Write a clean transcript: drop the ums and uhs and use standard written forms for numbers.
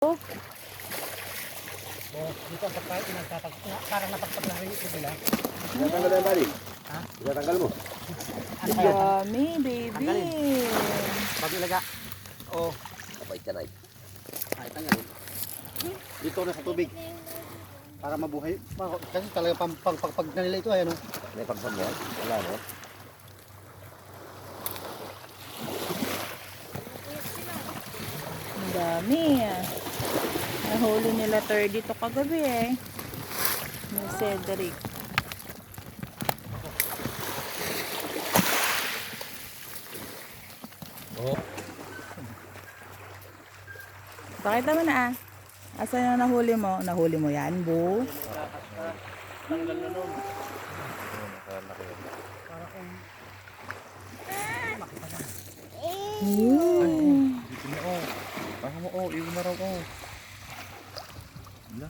Oh, dito ang pagkain, parang napagpag na rin ito nila. Tanggal yan, buddy. Ha? Tanggal mo. Ano kaya? yummy, baby. Tanggalin. Bago ilaga. Oh. Kapait ka na eh. Ay, tanggalin. Dito na sa tubig. Para mabuhay. Kasi talaga pag na nila ito ay ano. May pagsam yan. Wala no? Ang dami. Nahuli nila 30 to kagabi eh. Ni Cedric. Oo. Pakita mo na ah. Asan yung nahuli mo? Nahuli mo yan, bu. Tanggal na nun. Dito na oh. Parang mo oh. Iwan na raw oh. Wala.